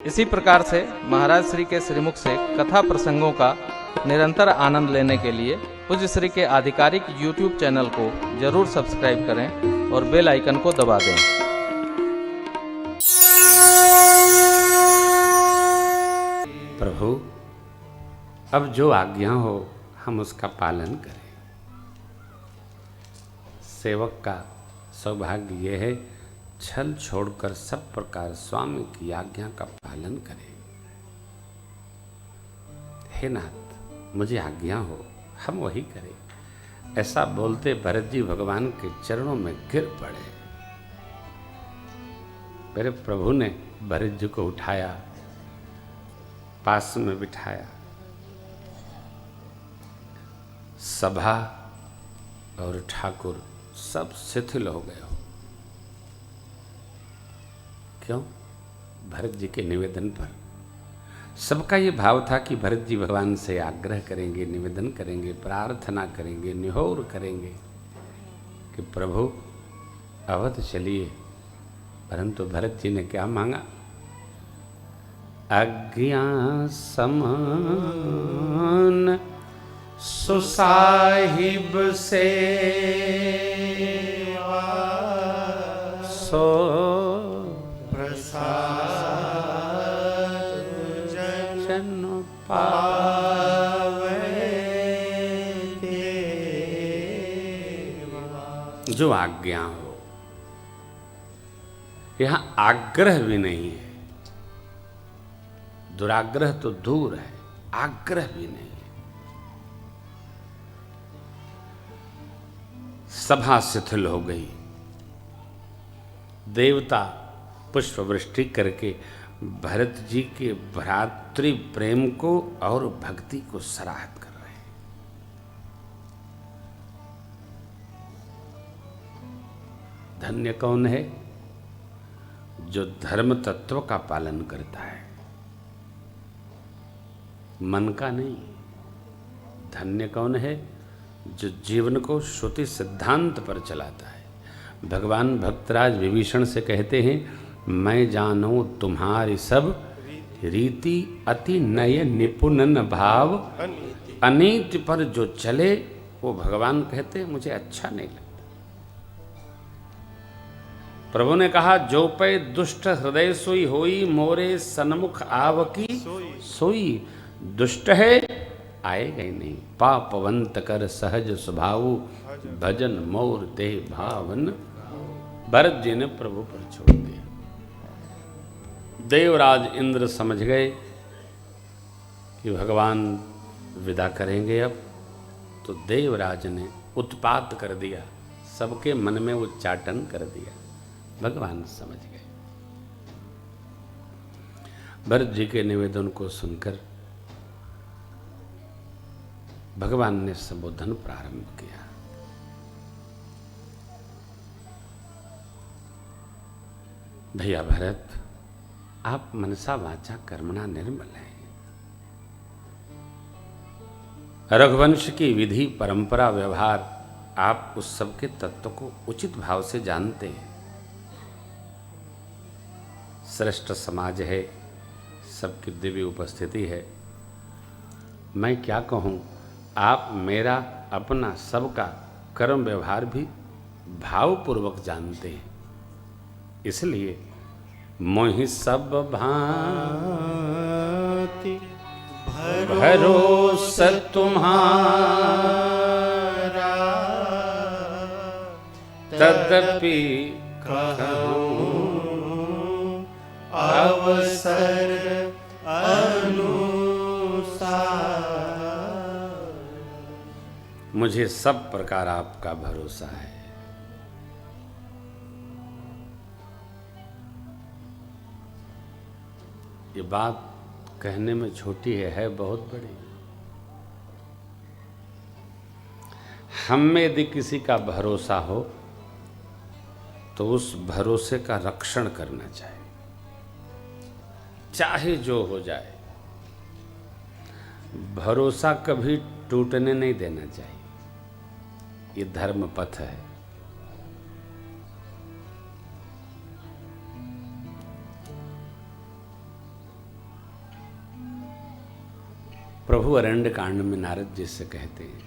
इसी प्रकार से महाराज श्री के श्रीमुख से कथा प्रसंगों का निरंतर आनंद लेने के लिए पूज्य श्री के आधिकारिक YouTube चैनल को जरूर सब्सक्राइब करें और बेल आइकन को दबा दें। प्रभु, अब जो आज्ञा हो हम उसका पालन करें। सेवक का सौभाग्य यह है, छल छोड़कर सब प्रकार स्वामी की आज्ञा का पालन करें। हे नाथ, मुझे आज्ञा हो हम वही करें। ऐसा बोलते भरत जी भगवान के चरणों में गिर पड़े। मेरे प्रभु ने भरत जी को उठाया, पास में बिठाया। सभा और ठाकुर सब शिथिल हो गए हो। क्यों? भरत जी के निवेदन पर सबका ये भाव था कि भरत जी भगवान से आग्रह करेंगे, निवेदन करेंगे, प्रार्थना करेंगे, निहोर करेंगे कि प्रभु अवध चलिए। परंतु भरत जी ने क्या मांगा? आज्ञा समान सुसाहिब से सो प्रसाद जन पावे देवा। जो आज्ञा हो, यहां आग्रह भी नहीं है। दुराग्रह तो दूर है, आग्रह भी नहीं है। सभा शिथिल हो गई। देवता पुष्प वृष्टि करके भरत जी के भ्रातृ प्रेम को और भक्ति को सराहत कर रहे हैं। धन्य कौन है? जो धर्म तत्व का पालन करता है, मन का नहीं। धन्य कौन है? जो जीवन को श्रुति सिद्धांत पर चलाता है। भगवान भक्तराज विभीषण से कहते हैं, मैं जानूं तुम्हारी सब रीति, अति नय निपुणन भाव, अनीति पर जो चले वो भगवान कहते मुझे अच्छा नहीं लगता। प्रभु ने कहा, जो पे दुष्ट हृदय सोई होई, मोरे सन्मुख आवकी सोई। दुष्ट है आएगा ही नहीं। पापवंत कर सहज स्वभाव, भजन मोर देह भावन। भरत जी ने प्रभु पर छोड़ दिया। देवराज इंद्र समझ गए कि भगवान विदा करेंगे अब, तो देवराज ने उत्पात कर दिया। सबके मन में उच्चाटन कर दिया। भगवान समझ गए। भरत जी के निवेदन को सुनकर भगवान ने संबोधन प्रारंभ किया। भैया भरत, आप मनसा वाचा कर्मणा निर्मल हैं। रघुवंश की विधि, परंपरा, व्यवहार, आप उस सब के तत्व को उचित भाव से जानते हैं। श्रेष्ठ समाज है, सबकी दिव्य उपस्थिति है। मैं क्या कहूँ, आप मेरा अपना सबका कर्म व्यवहार भी भावपूर्वक जानते हैं। इसलिए मोहि सब भांति भरोसा तुम्हारा, तदपि कहूँ अवसर मुझे सब प्रकार आपका भरोसा है। ये बात कहने में छोटी है बहुत बड़ी। हम में यदि किसी का भरोसा हो तो उस भरोसे का रक्षण करना चाहिए, चाहे जो हो जाए। भरोसा कभी टूटने नहीं देना चाहिए। ये धर्म पथ है। प्रभु अरण्य कांड में नारद जी से कहते हैं।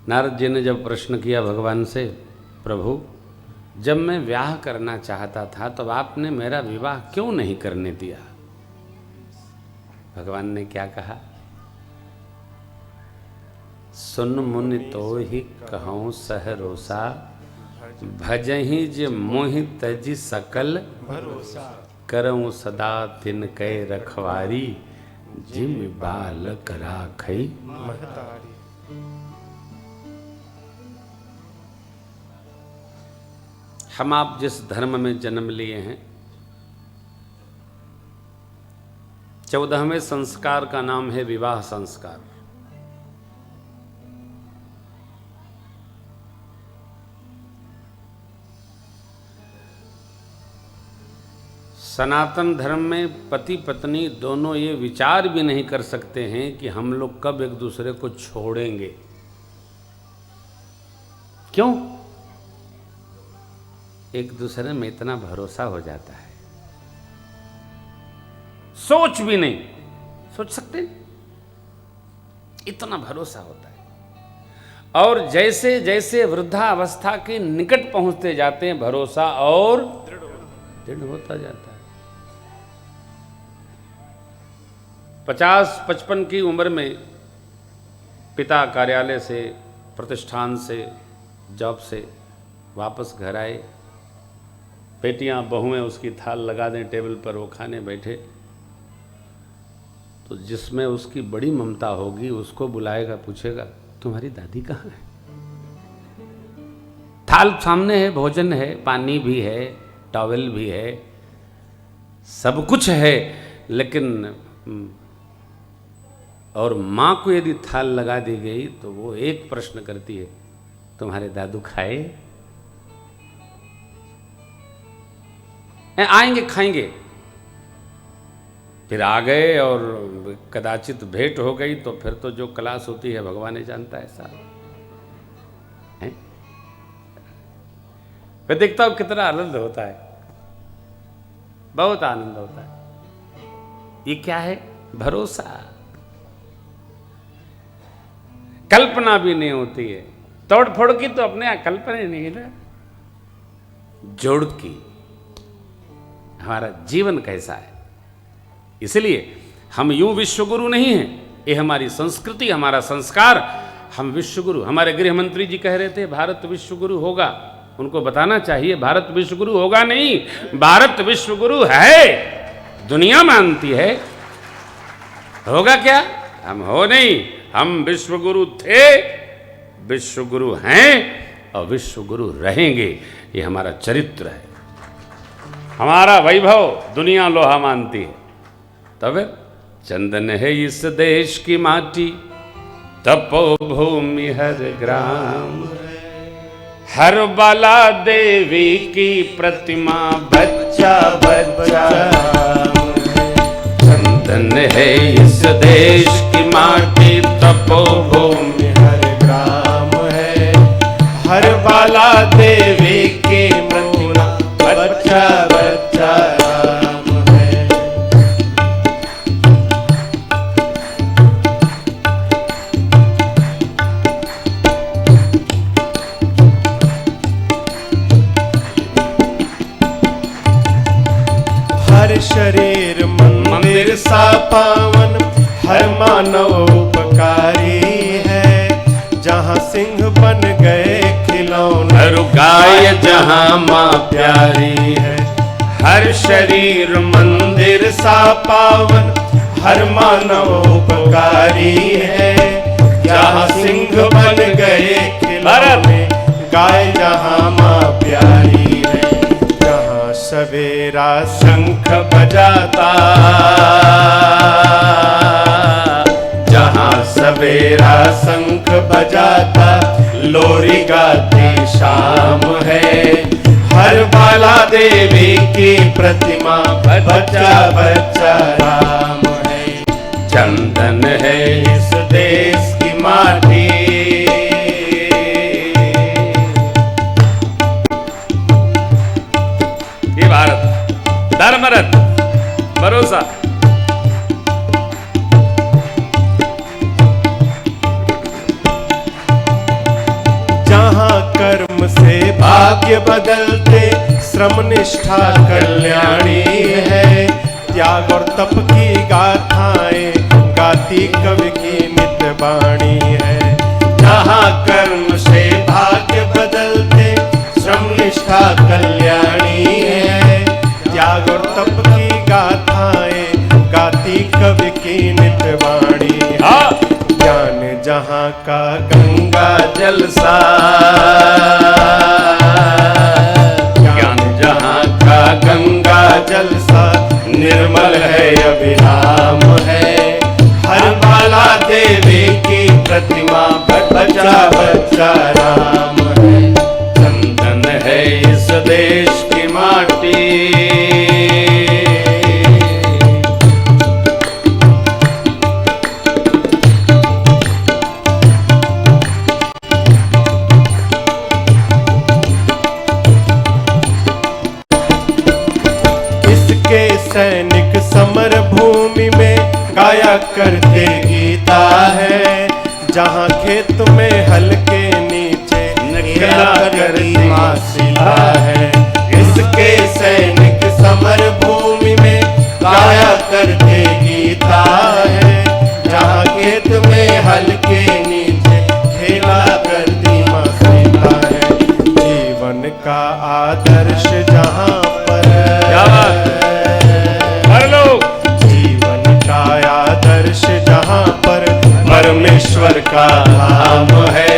नारद जी ने जब प्रश्न किया भगवान से, प्रभु जब मैं विवाह करना चाहता था तब आपने मेरा विवाह क्यों नहीं करने दिया? भगवान ने क्या कहा? सुन मुनि तो ही कहूँ सहरोसा, भजहि जे मोहि तजि सकल भरोसा, करऊँ सदा तिन कै रखवारी, जिम बालक राखई महतारी। हम आप जिस धर्म में जन्म लिए हैं, 14वें संस्कार का नाम है विवाह संस्कार। सनातन धर्म में पति पत्नी दोनों ये विचार भी नहीं कर सकते हैं कि हम लोग कब एक दूसरे को छोड़ेंगे। क्यों? एक दूसरे में इतना भरोसा हो जाता है, सोच भी नहीं सोच सकते, इतना भरोसा होता है। और जैसे जैसे वृद्धावस्था के निकट पहुंचते जाते हैं, भरोसा और दृढ़ होता जाता है। 50-55 की उम्र में पिता कार्यालय से, प्रतिष्ठान से, जॉब से वापस घर आए, बेटियां बहुएं उसकी थाल लगा दें टेबल पर, वो खाने बैठे, तो जिसमें उसकी बड़ी ममता होगी उसको बुलाएगा, पूछेगा तुम्हारी दादी कहाँ है? थाल सामने है, भोजन है, पानी भी है, टॉवेल भी है, सब कुछ है, लेकिन और माँ को यदि थाल लगा दी गई तो वो एक प्रश्न करती है, तुम्हारे दादू खाए? आएंगे खाएंगे। फिर आ गए और कदाचित भेंट हो गई तो फिर तो जो क्लास होती है भगवान ने जानता है साहब। फिर देखता हूं कितना आनंद होता है, बहुत आनंद होता है। ये क्या है? भरोसा। कल्पना भी नहीं होती है, तोड़ फोड़ की तो अपने कल्पना ही नहीं है ना, जोड़ की। हमारा जीवन कैसा है, इसलिए हम यूं विश्वगुरु नहीं हैं, ये हमारी संस्कृति, हमारा संस्कार। हम विश्वगुरु, हमारे गृह मंत्री जी कह रहे थे भारत विश्वगुरु होगा। उनको बताना चाहिए भारत विश्वगुरु होगा नहीं, भारत विश्वगुरु है, दुनिया मानती है। होगा क्या? हम हो नहीं, हम विश्वगुरु थे, विश्वगुरु हैं और विश्वगुरु रहेंगे। ये हमारा चरित्र है, हमारा वैभव दुनिया लोहा मानती है। तब चंदन है इस देश की माटी, तपोभूमि हर ग्राम, हर बाला देवी की प्रतिमा बच्चा बच्चा। चंदन है इस देश की माटी, तपोभूमि हर ग्राम है, हर बाला देवी की प्रतिमा बच्चा बच्चा राम है। हर शरीर मंदिर सा पावन, हर मानव उपकारी है, जहाँ सिंह बन गए खिलौने, हर गाय जहाँ माँ प्यारी है। हर शरीर मंदिर सा पावन, हर मानव उपकारी है, जहाँ सिंह बन गए खिलौने, गाय जहाँ माँ प्यारी है। जहाँ सवेरा शंख बजाता, जहाँ सवेरा शंख बजाता, लोरी गाती शाम है, हर बाला देवी की प्रतिमा बच्चा बच्चा राम है। चंदन है इस देश की माटी, ये भारत धर्मरथ भरोसा। भाग्य बदलते, श्रम निष्ठा कल्याणी है। त्याग और तप की गाथाएं गाती कवि की नित्य वाणी है। जहाँ कर्म से भाग्य बदलते, श्रम निष्ठा कल्याणी है। त्याग और तप की गाथाएं गाती कवि की नित्य वाणी है। ज्ञान जहाँ का गंगा जल सा, ज्ञान जहाँ का गंगा जल सा, निर्मल है अभिराम है। हर बाला देवी की प्रतिमा, बच्चा बच्चा राम है। चंदन है इस देश की माटी, सैनिक समर भूमि में गाया करते गीता है। जहाँ खेत में हल के नीचे खेला करती माँ सीता है। इसके सैनिक समर भूमि में गाया करते गीता है। जहाँ खेत में हल के नीचे खेला करती माँ सीता है। जीवन का आदर्श जहाँ पर, जहाँ पर परमेश्वर का धाम है।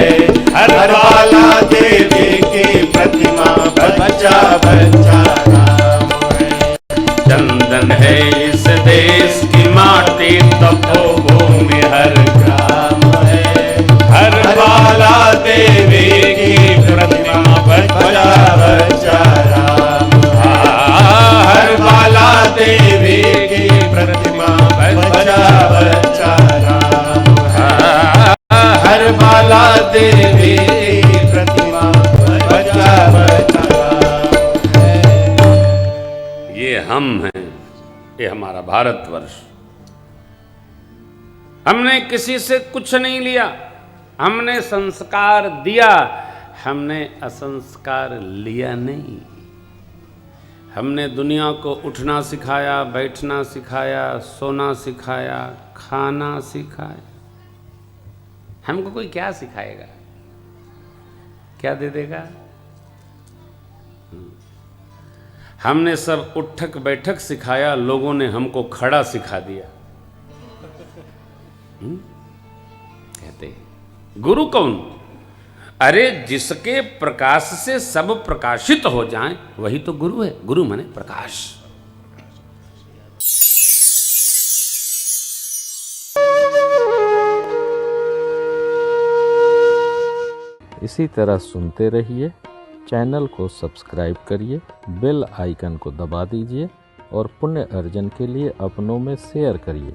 हर बाला देवी की प्रतिमा, बच्चा बच्चा राम है। चंदन है इस देश की माटी, तपोभूमि हर ग्राम है। हर बाला देवी की प्रतिमा, बच्चा बच्चा राम है। हर बाला देवी की प्रतिमा, बच्चा बच्चा राम है। हर बाला देवी की प्रतिमा, बच्चा बच्चा राम है। ये हम हैं, ये हमारा भारतवर्ष। हमने किसी से कुछ नहीं लिया, हमने संस्कार दिया, हमने असंस्कार लिया नहीं। हमने दुनिया को उठना सिखाया, बैठना सिखाया, सोना सिखाया, खाना सिखाया। हमको कोई क्या सिखाएगा, क्या दे देगा? हमने सब उठक बैठक सिखाया, लोगों ने हमको खड़ा सिखा दिया। कहते गुरु कौन? अरे जिसके प्रकाश से सब प्रकाशित हो जाएं, वही तो गुरु है। गुरु माने प्रकाश। इसी तरह सुनते रहिए। चैनल को सब्सक्राइब करिए, बेल आइकन को दबा दीजिए और पुण्य अर्जन के लिए अपनों में शेयर करिए।